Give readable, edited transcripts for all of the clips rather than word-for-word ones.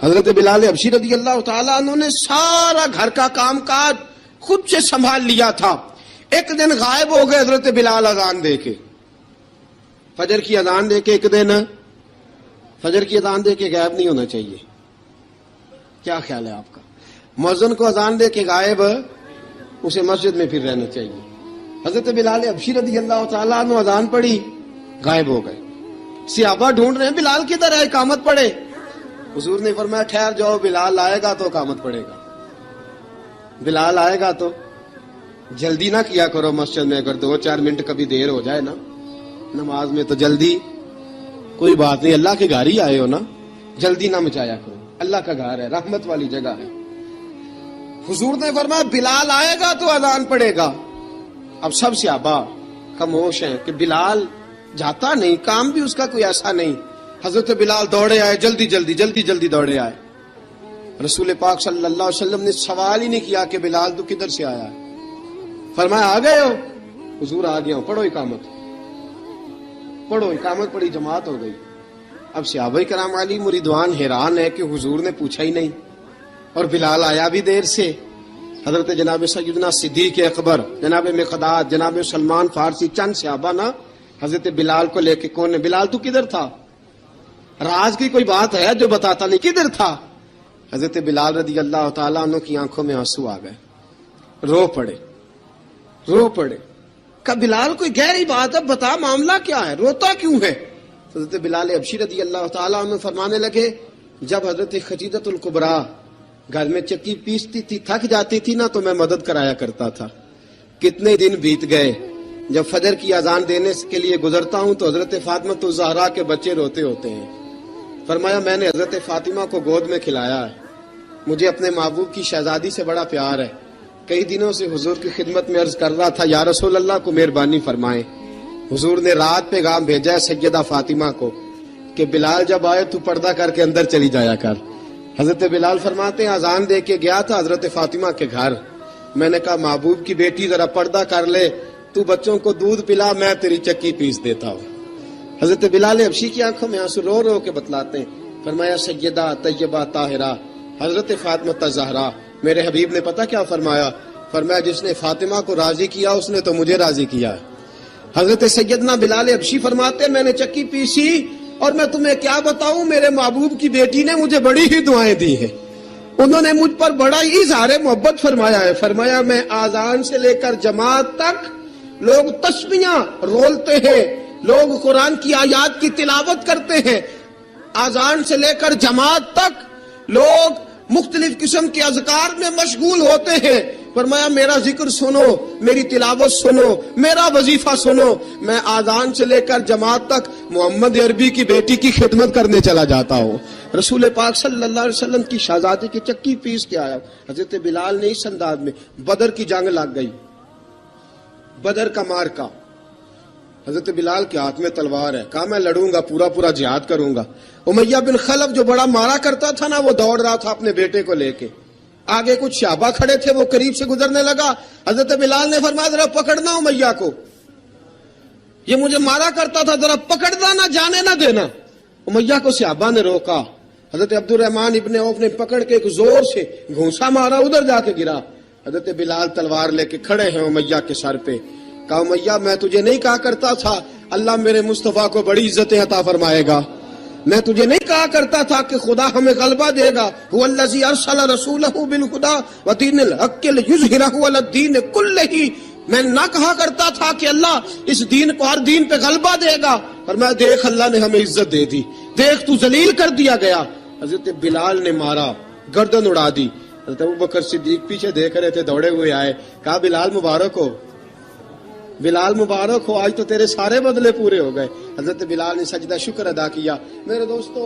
حضرت بلال حبشی رضی اللہ تعالیٰ عنہ نے سارا گھر کا کام کاج خود سے سنبھال لیا تھا. ایک دن غائب ہو گئے حضرت بلال اذان دے کے, فجر کی اذان دے کے. ایک دن فجر کی اذان دے کے غائب نہیں ہونا چاہیے. کیا خیال ہے آپ کا؟ مؤذن کو اذان دے کے غائب, اسے مسجد میں پھر رہنا چاہیے. حضرت بلال حبشی رضی اللہ تعالیٰ عنہ اذان پڑھی, غائب ہو گئے. صحابہ ڈھونڈ رہے ہیں بلال کدھر ہے, اقامت پڑھے. حضور نے فرمایا ٹھہر جاؤ, بلال آئے گا تو اقامت پڑھے گا. بلال آئے گا تو جلدی نہ کیا کرو مسجد میں. اگر 2-4 منٹ کبھی دیر ہو جائے نا نماز میں تو جلدی کوئی بات نہیں, اللہ کے گھر ہی آئے ہو نا, جلدی نہ مچایا کرو. اللہ کا گھر ہے, رحمت والی جگہ ہے. حضور نے فرمایا بلال آئے گا تو اذان پڑھے گا. اب سب صحابہ خاموش ہیں کہ بلال جاتا نہیں, کام بھی اس کا کوئی ایسا نہیں. حضرت بلال دوڑے آئے, جلدی دوڑے آئے. رسول پاک صلی اللہ علیہ وسلم نے سوال ہی نہیں کیا کہ بلال تو کدھر سے آیا ہے. فرمایا آ گئے ہو؟ حضور آ گیا ہوں. پڑھو اقامت, پڑھو اقامت. پڑھی, جماعت ہو گئی. اب صحابہ کرام علی مریدوان حیران ہے کہ حضور نے پوچھا ہی نہیں اور بلال آیا بھی دیر سے. حضرت جناب سیدنا صدیق اکبر, جناب مقداد, جناب سلمان فارسی, چند صحابہ نا حضرت بلال کو لے کے, کون ہے بلال تو کدھر تھا؟ راز کی کوئی بات ہے جو بتاتا نہیں, کدھر تھا؟ حضرت بلال رضی اللہ تعالیٰ عنہ کی آنکھوں میں آنسو آ گئے, رو پڑے. کہ بلال کوئی گہری بات ہے, بتا معاملہ کیا ہے, روتا کیوں ہے؟ حضرت بلال حبشی رضی اللہ تعالیٰ عنہ فرمانے لگے جب حضرت خدیجہ الکبریٰ گھر میں چکی پیستی تھی, تھک جاتی تھی نا, تو میں مدد کرایا کرتا تھا. کتنے دن بیت گئے, جب فجر کی اذان دینے کے لیے گزرتا ہوں تو حضرت فاطمہ الزہرا کے بچے روتے ہوتے ہیں. فرمایا میں نے حضرت فاطمہ کو گود میں کھلایا ہے, مجھے اپنے محبوب کی شہزادی سے بڑا پیار ہے. کئی دنوں سے حضور کی خدمت میں عرض کر رہا تھا یا رسول اللہ کو مہربانی فرمائیں. حضور نے رات پیغام بھیجا ہے سیدہ فاطمہ کو کہ بلال جب آئے تو پردہ کر کے اندر چلی جایا کر. حضرت بلال فرماتے ہیں اذان دے کے گیا تھا حضرت فاطمہ کے گھر. میں نے کہا محبوب کی بیٹی ذرا پردہ کر لے, تو بچوں کو دودھ پلا, میں تیری چکی پیس دیتا ہوں. حضرت بلال حبشی کی آنکھوں میں آنسو رو رو کے بتلاتے ہیں. فرمایا سیدہ طیبہ طاہرہ حضرت فاطمہ الزہرا, میرے حبیب نے پتہ کیا فرمایا؟ فرمایا جس نے فاطمہ کو راضی کیا اس نے تو مجھے راضی کیا. حضرت سیدنا بلال حبشی فرماتے میں نے چکی پیسی اور میں تمہیں کیا بتاؤں, میرے محبوب کی بیٹی نے مجھے بڑی ہی دعائیں دی ہیں. انہوں نے مجھ پر بڑا ہی اظہار محبت فرمایا ہے. فرمایا میں آذان سے لے کر جماعت تک لوگ تسبیحاں رولتے ہیں, لوگ قرآن کی آیات کی تلاوت کرتے ہیں. آذان سے لے کر جماعت تک لوگ مختلف قسم کے اذکار میں مشغول ہوتے ہیں. فرمایا میرا ذکر سنو, میری تلاوت سنو, میرا وظیفہ سنو. میں آذان سے لے کر جماعت تک محمد عربی کی بیٹی کی خدمت کرنے چلا جاتا ہوں. رسول پاک صلی اللہ علیہ وسلم کی شہزادی کی چکی پیس کے آیا. حضرت بلال نے اس انداز میں, بدر کی جنگ لگ گئی, بدر کا مارکا, حضرت بلال کے ہاتھ میں تلوار ہے. کہا میں لڑوں گا, پورا جہاد کروں گا. امیہ بن خلف جو بڑا مارا کرتا تھا نا, وہ دوڑ رہا تھا اپنے بیٹے کو لے کے. آگے کچھ صحابہ کھڑے تھے, وہ قریب سے گزرنے لگا. حضرت بلال نے فرمایا ذرا پکڑنا امیہ کو, یہ مجھے مارا کرتا تھا, ذرا پکڑنا, نہ جانے نہ دینا. امیہ کو صحابہ نے روکا. حضرت عبد الرحمن ابن عوف نے پکڑ کے ایک زور سے گھونسا مارا, ادھر جا کے گرا. حضرت بلال تلوار لے کے کھڑے ہیں امیہ کے سر پہ. کہا امیہ میں تجھے نہیں کہا کرتا تھا اللہ میرے مصطفیٰ کو بڑی عزتیں عطا فرمائے گا؟ میں تجھے نہیں کہا کرتا تھا کہ خدا ہمیں غلبہ دے گا؟ هو الذی ارسل رسولہ بالہدی ودین الحق لیظہرہ علی الدین کلہ. میں نہ کہا کرتا تھا کہ اللہ اس دین کو ہر دین پہ غلبہ دے گا, پر میں دیکھ اللہ نے ہمیں عزت دے دی, دیکھ تو ذلیل کر دیا گیا. حضرت بلال نے مارا, گردن اڑا دی. حضرت ابوبکر صدیق پیچھے دیکھ رہے تھے, دوڑے ہوئے آئے. کہا بلال مبارک ہو, بلال مبارک ہو, آج تو تیرے سارے بدلے پورے ہو گئے. حضرت بلال نے سجدہ شکر ادا کیا. میرے دوستو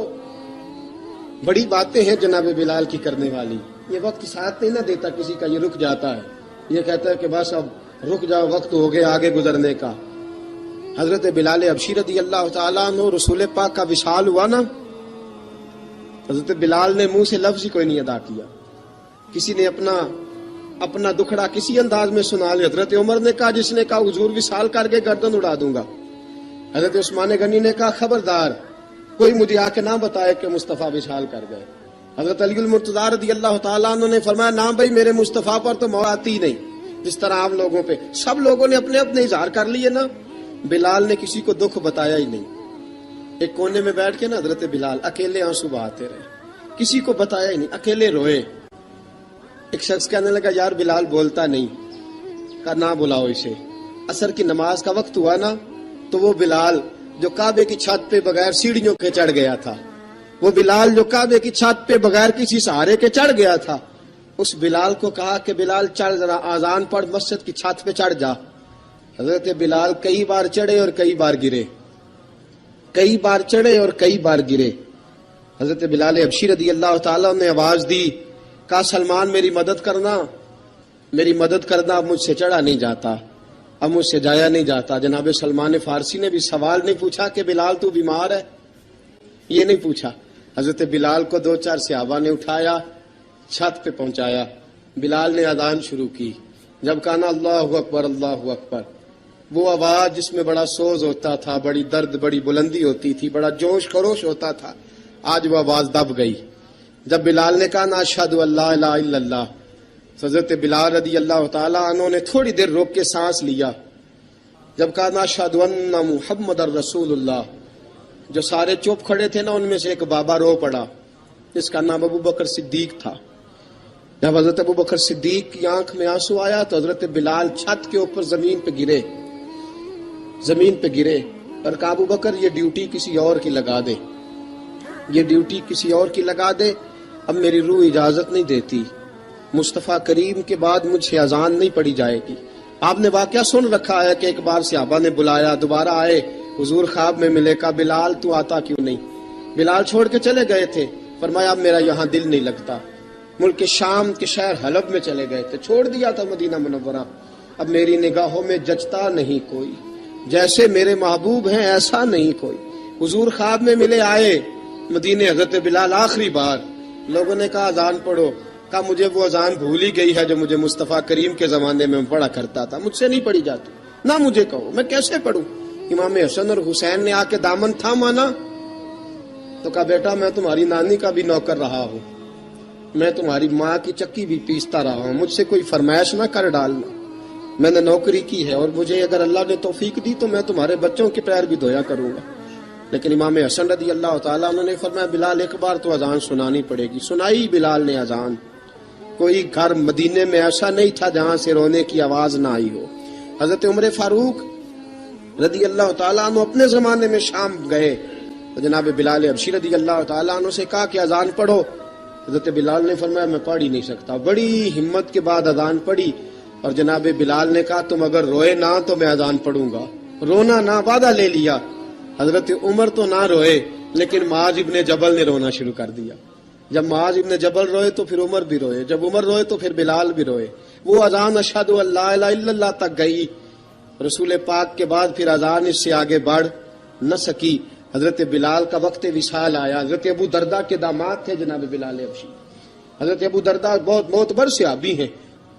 بڑی باتیں ہیں جناب بلال کی کرنے والی. یہ وقت ساتھ نہیں نہ دیتا کسی کا, یہ رک جاتا ہے, یہ کہتا ہے کہ بس اب رک جاؤ, وقت ہو گیا آگے گزرنے کا. حضرت بلال حبشی رضی اللہ تعالیٰ عنہ رسول پاک کا وصال ہوا نا, حضرت بلال نے منہ سے لفظ ہی کوئی نہیں ادا کیا. کسی نے اپنا دکھڑا کسی انداز میں سنا لیا. حضرت عمر نے کہا, جس نے کہا حضور وصال کر کے گردن اڑا دوں گا. حضرت عثمان غنی نے کہا خبردار کوئی مجھے آ کے نہ بتائے کہ مصطفیٰ وصال کر گئے. حضرت علی المرتضیٰ رضی اللہ تعالیٰ عنہ نے فرمایا نہ بھائی میرے مصطفیٰ پر تو موت آتی نہیں جس طرح عام لوگوں پہ. سب لوگوں نے اپنے اپنے اظہار کر لیے نا. بلال نے کسی کو دکھ بتایا ہی نہیں. ایک کونے میں بیٹھ کے نا حضرت بلال اکیلے آنسو بہاتے رہے, کسی کو بتایا ہی نہیں, اکیلے روئے. ایک شخص کہنے لگا یار بلال بولتا نہیں. کہا نہ بلاؤ اسے. عصر کی نماز کا وقت ہوا نا تو وہ بلال جو کعبے کی چھت پہ بغیر سیڑھیوں کے چڑھ گیا تھا, وہ بلال جو کعبے کی چھت پہ بغیر کسی سہارے کے چڑھ گیا تھا, اس بلال کو کہا کہ بلال چڑھ ذرا آذان پڑھ مسجد کی چھت پہ چڑھ جا. حضرت بلال کئی بار چڑھے اور کئی بار گرے, کئی بار چڑھے اور کئی بار گرے. حضرت بلال حبشی رضی اللہ تعالیٰ نے آواز دی, کہا سلمان میری مدد کرنا, میری مدد کرنا, اب مجھ سے چڑھا نہیں جاتا, اب مجھ سے جایا نہیں جاتا. جناب سلمان فارسی نے بھی سوال نہیں پوچھا کہ بلال تو بیمار ہے, یہ نہیں پوچھا. حضرت بلال کو 2-4 صحابہ نے اٹھایا, چھت پہ پہنچایا. بلال نے اذان شروع کی. جب کہا نا اللہ اکبر اللہ اکبر, وہ آواز جس میں بڑا سوز ہوتا تھا, بڑی درد, بڑی بلندی ہوتی تھی, بڑا جوش خروش ہوتا تھا, آج وہ آواز دب گئی. جب بلال نے کہا نا اشہد ان لا الہ الا اللہ, حضرت بلال رضی اللہ تعالیٰ عنہ نے تھوڑی دیر روک کے سانس لیا. جب کہا نا اشہد ان محمد الرسول اللہ, جو سارے چپ کھڑے تھے نا ان میں سے ایک بابا رو پڑا, جس کا نام ابو بکر صدیق تھا. جب حضرت ابو بکر صدیق کی آنکھ میں آنسو آیا تو حضرت بلال چھت کے اوپر زمین پہ گرے, زمین پہ گرے اور کہا ابو بکر یہ ڈیوٹی کسی اور کی لگا دے, یہ ڈیوٹی کسی اور کی لگا دے, اب میری روح اجازت نہیں دیتی, مصطفیٰ کریم کے بعد مجھ سے اذان نہیں پڑی جائے گی. آپ نے واقعہ سن رکھا ہے کہ ایک بار صحابہ نے بلایا, دوبارہ آئے, حضور خواب میں ملے, کہا بلال تو آتا کیوں نہیں. بلال چھوڑ کے چلے گئے تھے, فرمایا اب میرا یہاں دل نہیں لگتا. ملک شام کے شہر حلب میں چلے گئے تھے, چھوڑ دیا تھا مدینہ منورہ, اب میری نگاہوں میں جچتا نہیں کوئی, جیسے میرے محبوب ہیں ایسا نہیں کوئی. حضور خواب میں ملے, آئے مدینے. حضرت بلال آخری بار, لوگوں نے کہا اذان پڑھو, کہا مجھے وہ اذان بھول ہی گئی ہے جو مجھے مصطفیٰ کریم کے زمانے میں پڑھا کرتا تھا, مجھ سے نہیں پڑھی جاتی, نہ مجھے کہو, میں کیسے پڑھوں. امام حسن اور حسین نے آ کے دامن تھاما نا تو کہا بیٹا میں تمہاری نانی کا بھی نوکر رہا ہوں, میں تمہاری ماں کی چکی بھی پیستا رہا ہوں, مجھ سے کوئی فرمائش نہ کر ڈالنا, میں نے نوکری کی ہے اور مجھے اگر اللہ نے توفیق دی تو میں تمہارے بچوں کے پیر بھی دھویا کروں گا. لیکن امام حسن رضی اللہ تعالیٰ عنہ نے فرمایا بلال ایک بار تو اذان سنانی پڑے گی. سنائی بلال نے اذان. کوئی گھر مدینے میں ایسا نہیں تھا جہاں سے رونے کی آواز نہ آئی ہو. حضرت عمر فاروق رضی اللہ تعالیٰ عنہ اپنے زمانے میں شام گئے تو جناب بلال حبشی رضی اللہ تعالیٰ عنہ سے کہا کہ اذان پڑھو. حضرت بلال نے فرمایا میں پڑھ ہی نہیں سکتا. بڑی ہمت کے بعد اذان پڑھی اور جناب بلال نے کہا تم اگر روئے نہ تو میں اذان پڑھوں گا. رونا نہ, وعدہ لے لیا. حضرت عمر تو نہ روئے لیکن معاذ ابن جبل نے رونا شروع کر دیا. جب معاذ ابن جبل روئے تو پھر عمر بھی روئے, جب عمر روئے تو پھر بلال بھی روئے. وہ اذان اشہد ان لا الہ الا اللہ تک گئی. رسول پاک کے بعد پھر اذان اس سے آگے بڑھ نہ سکی. حضرت بلال کا وقت وصال آیا. حضرت ابو درداء کے داماد تھے جناب بلال حبشی. حضرت ابو درداء بہت معتبر صحابی ہیں,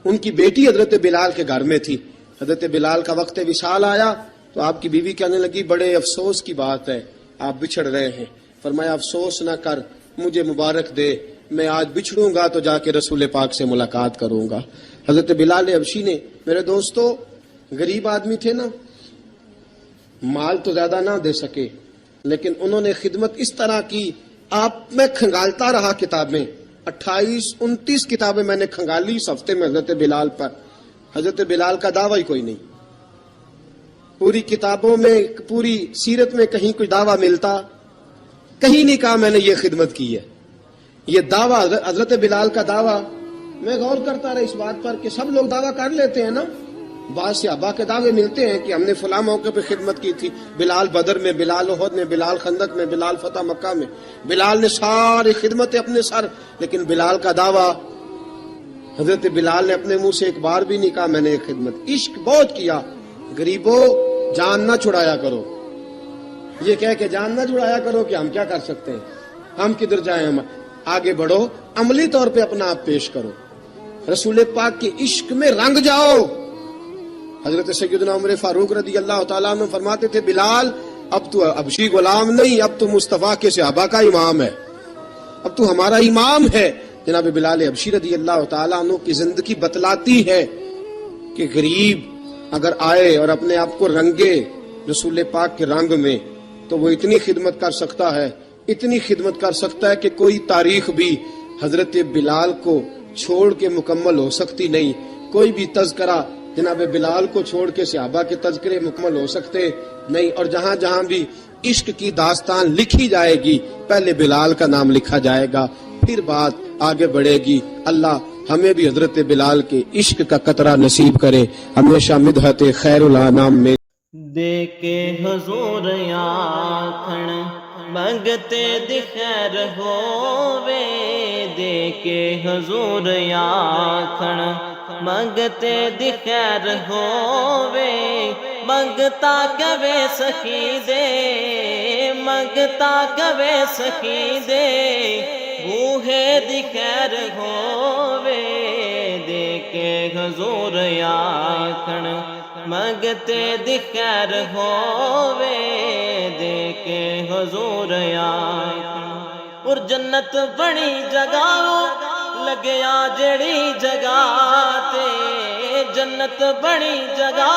ان کی بیٹی حضرت بلال کے گھر میں تھی. حضرت بلال کا وقت وصال آیا تو آپ کی بیوی کہنے لگی بڑے افسوس کی بات ہے, آپ بچھڑ رہے ہیں. فرمایا افسوس نہ کر, مجھے مبارک دے, میں آج بچھڑوں گا تو جا کے رسول پاک سے ملاقات کروں گا. حضرت بلال حبشی نے, میرے دوستو غریب آدمی تھے نا, مال تو زیادہ نہ دے سکے لیکن انہوں نے خدمت اس طرح کی. آپ میں کھنگالتا رہا کتابیں, 28-29 کتابیں میں نے کھنگالی اس ہفتے میں حضرت بلال پر. حضرت بلال کا دعویٰ ہی کوئی نہیں. پوری کتابوں میں, پوری سیرت میں کہیں کوئی دعویٰ ملتا؟ کہیں نہیں کہا میں نے یہ خدمت کی ہے. یہ دعویٰ حضرت بلال کا دعویٰ, میں غور کرتا رہا اس بات پر کہ سب لوگ دعویٰ کر لیتے ہیں نا. بعض صحابہ کے دعوے ملتے ہیں کہ ہم نے فلاں موقع پہ خدمت کی تھی, بلال بدر میں, بلال احد میں, بلال خندق میں, بلال فتح مکہ میں, بلال نے ساری خدمتیں اپنے سر. لیکن بلال کا دعویٰ, حضرت بلال نے اپنے منہ سے ایک بار بھی نہیں کہا میں نے یہ خدمت. عشق بہت کیا. غریبوں جان نہ چھڑایا کرو, یہ کہہ کے جان نہ چھڑایا کرو کہ ہم کیا کر سکتے ہیں, ہم کدھر جائیں, ہم آگے بڑھو, عملی طور پہ اپنا آپ پیش کرو, رسول پاک کے عشق میں رنگ جاؤ. حضرت سیدنا عمر فاروق رضی اللہ تعالیٰ عنہ فرماتے تھے بلال اب تو حبشی غلام نہیں, اب تو مصطفیٰ کے صحابہ کا امام ہے. اب تو ہمارا امام ہے. جناب بلال حبشی رضی اللہ تعالیٰ عنہ کی زندگی بتلاتی ہے کہ غریب اگر آئے اور اپنے آپ کو رنگے رسول پاک کے رنگ میں تو وہ اتنی خدمت کر سکتا ہے، اتنی خدمت کر سکتا ہے کہ کوئی تاریخ بھی حضرت بلال کو چھوڑ کے مکمل ہو سکتی نہیں. کوئی بھی تذکرہ جناب بلال کو چھوڑ کے صحابہ کے تذکرے مکمل ہو سکتے نہیں. اور جہاں جہاں بھی عشق کی داستان لکھی جائے گی پہلے بلال کا نام لکھا جائے گا، پھر بات آگے بڑھے گی. اللہ ہمیں بھی حضرت بلال کے عشق کا قطرہ نصیب کرے. ہمیشہ مدحت خیر الانام میں دے کے حضور آکھن منگتے دی خیر ہووے، دے کے حضور آکھن منگتے دی خیر ہووے، منگتا کبے سخی دے، منگتا کبے سخی دے، بوہے دی خیر ہووے، دے کے حضور آکھن منگتے دی خیر ہووے، دے کے حضور آکھن. اور جنت بڑی جگہ لگیا جڑی جگہ تے، جنت بڑی جگہ